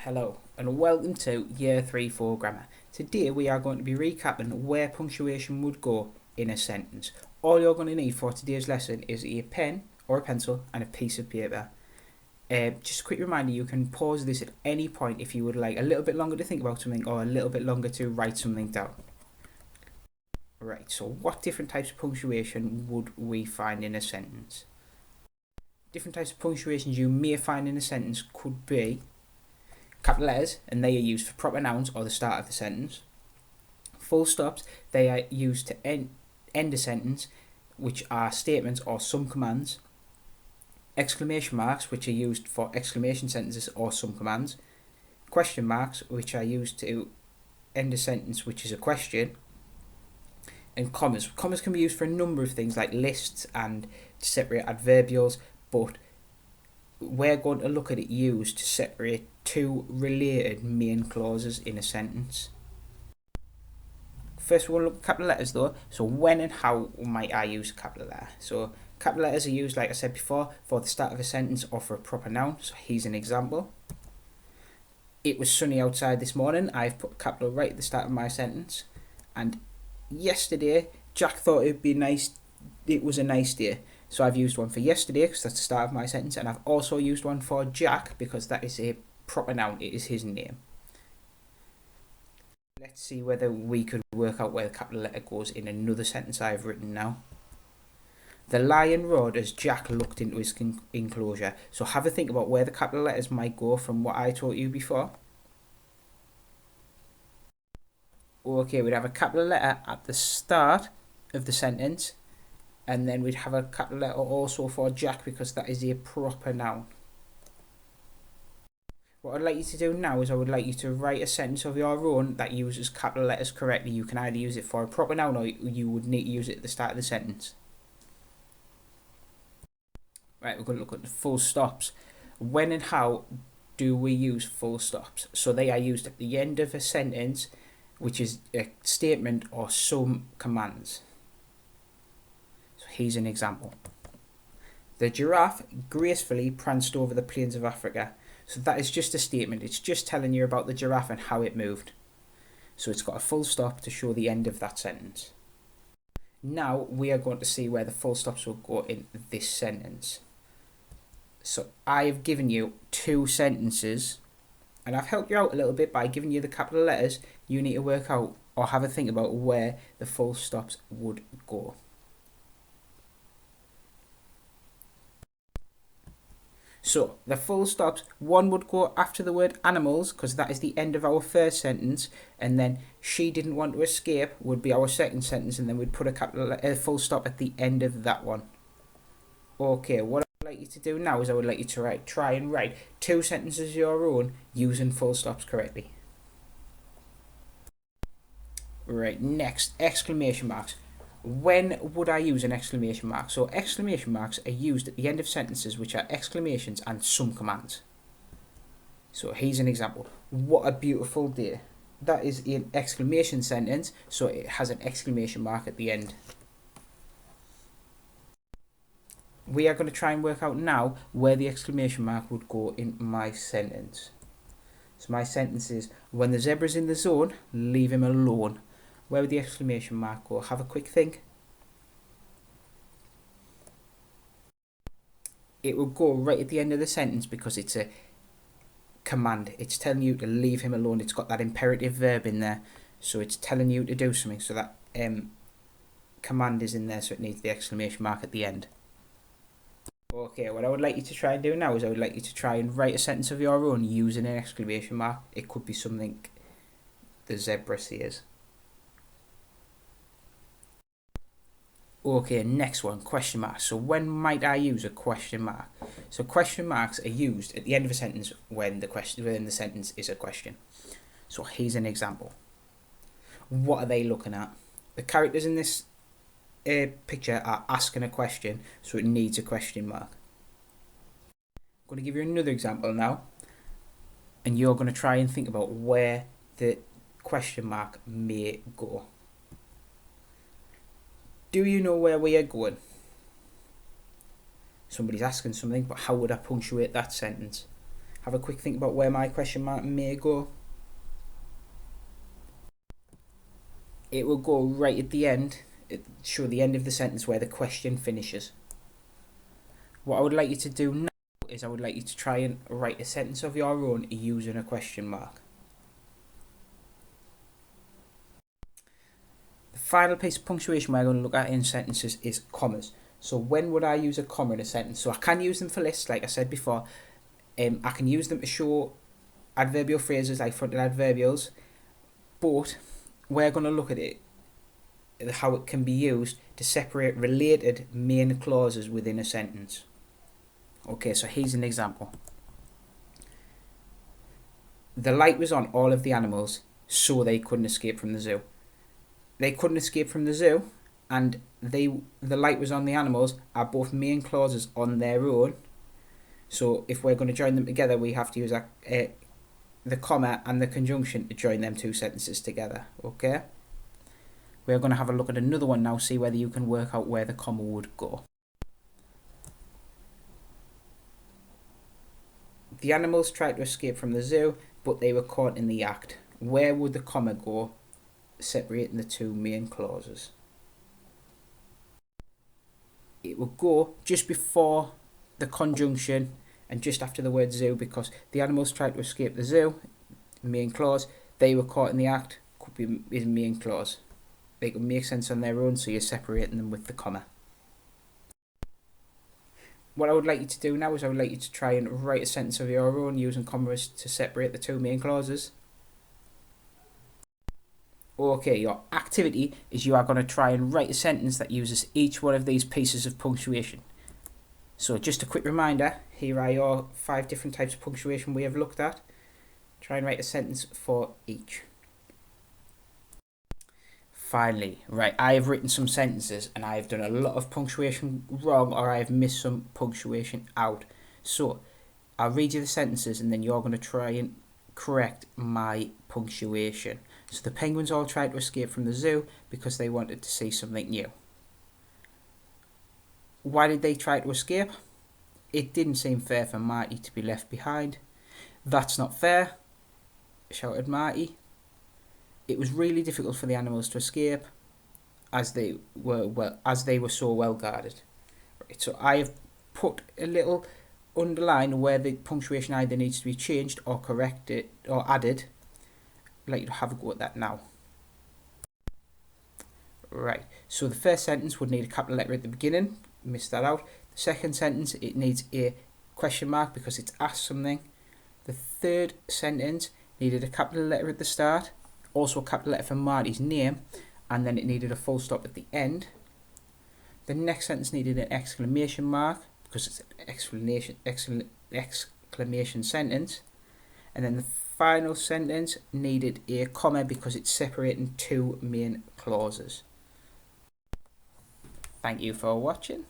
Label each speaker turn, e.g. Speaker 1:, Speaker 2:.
Speaker 1: Hello and welcome to Year 3-4 Grammar. Today we are going to be recapping where punctuation would go in a sentence. All you're going to need for today's lesson is a pen or a pencil and a piece of paper. Just a quick reminder, you can pause this at any point if you would like a little bit longer to think about something or a little bit longer to write something down. Right, so what different types of punctuation would we find in a sentence? Different types of punctuations you may find in a sentence could be capital letters, and they are used for proper nouns or the start of the sentence. Full stops, they are used to end a sentence, which are statements or some commands. Exclamation marks, which are used for exclamation sentences or some commands. Question marks, which are used to end a sentence which is a question. And commas. Commas can be used for a number of things like lists and to separate adverbials, but we're going to look at it used to separate two related main clauses in a sentence. First, we'll look at capital letters though. So when and how might I use a capital letter? So capital letters are used, like I said before, for the start of a sentence or for a proper noun. So here's an example. It was sunny outside this morning. I've put a capital right at the start of my sentence. And yesterday, Jack thought it'd be nice. It was a nice day. So I've used one for yesterday because that's the start of my sentence, and I've also used one for Jack because that is a proper noun. It is his name. Let's see whether we could work out where the capital letter goes in another sentence I've written now. The lion roared as Jack looked into his enclosure. So have a think about where the capital letters might go from what I taught you before. Okay, we'd have a capital letter at the start of the sentence, and then we'd have a capital letter also for Jack because that is a proper noun. What I'd like you to do now is I would like you to write a sentence of your own that uses capital letters correctly. You can either use it for a proper noun or you would need to use it at the start of the sentence. Right, we're going to look at the full stops. When and how do we use full stops? So they are used at the end of a sentence, which is a statement or some commands. So here's an example. The giraffe gracefully pranced over the plains of Africa. So that is just a statement. It's just telling you about the giraffe and how it moved. So it's got a full stop to show the end of that sentence. Now we are going to see where the full stops will go in this sentence. So I've given you two sentences, and I've helped you out a little bit by giving you the capital letters. You need to work out or have a think about where the full stops would go. So the full stops, one would go after the word animals because that is the end of our first sentence, and then she didn't want to escape would be our second sentence, and then we'd put a full stop at the end of that one. Okay, what I'd like you to do now is I would like you to try and write two sentences of your own using full stops correctly. Right, next, exclamation marks. When would I use an exclamation mark? So exclamation marks are used at the end of sentences which are exclamations and some commands. So here's an example. What a beautiful day. That is an exclamation sentence, so it has an exclamation mark at the end. We are going to try and work out now where the exclamation mark would go in my sentence. So my sentence is, when the zebra's in the zone, leave him alone. Where would the exclamation mark go? Have a quick think. It will go right at the end of the sentence because it's a command. It's telling you to leave him alone. It's got that imperative verb in there. So it's telling you to do something. So that command is in there, so it needs the exclamation mark at the end. Okay, what I would like you to try and do now is I would like you to try and write a sentence of your own using an exclamation mark. It could be something the zebra says. Okay, next one, question marks. So when might I use a question mark? So question marks are used at the end of a sentence when the sentence is a question. So here's an example. What are they looking at? The characters in this picture are asking a question, so it needs a question mark. I'm going to give you another example now, and you're going to try and think about where the question mark may go. Do you know where we are going? Somebody's asking something, but how would I punctuate that sentence? have a quick think about where my question mark may go. It will go right at the end, show the end of the sentence where the question finishes. What I would like you to do now is I would like you to try and write a sentence of your own using a question mark. The final piece of punctuation we're going to look at in sentences is commas. So when would I use a comma in a sentence? So I can use them for lists, like I said before. I can use them to show adverbial phrases like frontal adverbials, but we're going to look at it, how it can be used to separate related main clauses within a sentence. Okay, so here's an example. The light was on all of the animals, so they couldn't escape from the zoo. They couldn't escape from the zoo, and the light was on the animals are both main clauses on their own. So if we're going to join them together, we have to use the comma and the conjunction to join them two sentences together. Okay? We're going to have a look at another one now, see whether you can work out where the comma would go. The animals tried to escape from the zoo, but they were caught in the act. Where would the comma go, separating the two main clauses? It would go just before the conjunction and just after the word zoo, because the animals tried to escape the zoo, main clause. They were caught in the act, could be his main clause. They could make sense on their own, so you're separating them with the comma. What I would like you to do now is I would like you to try and write a sentence of your own using commas to separate the two main clauses. Okay, your activity is you are going to try and write a sentence that uses each one of these pieces of punctuation. So just a quick reminder, here are your 5 different types of punctuation we have looked at. Try and write a sentence for each. Finally, right, I have written some sentences and I have done a lot of punctuation wrong, or I have missed some punctuation out. So I'll read you the sentences and then you're going to try and correct my punctuation. So the penguins all tried to escape from the zoo because they wanted to see something new. Why did they try to escape? It didn't seem fair for Marty to be left behind. That's not fair, shouted Marty. It was really difficult for the animals to escape as they were so well guarded. Right, so I have put a little underline where the punctuation either needs to be changed or corrected or added. I'd like you to have a go at that now. Right, so the first sentence would need a capital letter at the beginning. Missed that out. The second sentence, it needs a question mark because it's asked something. The third sentence needed a capital letter at the start, also a capital letter for Marty's name, and then it needed a full stop at the end. The next sentence needed an exclamation mark because it's an exclamation sentence. And then the final sentence needed a comma because it's separating two main clauses. Thank you for watching.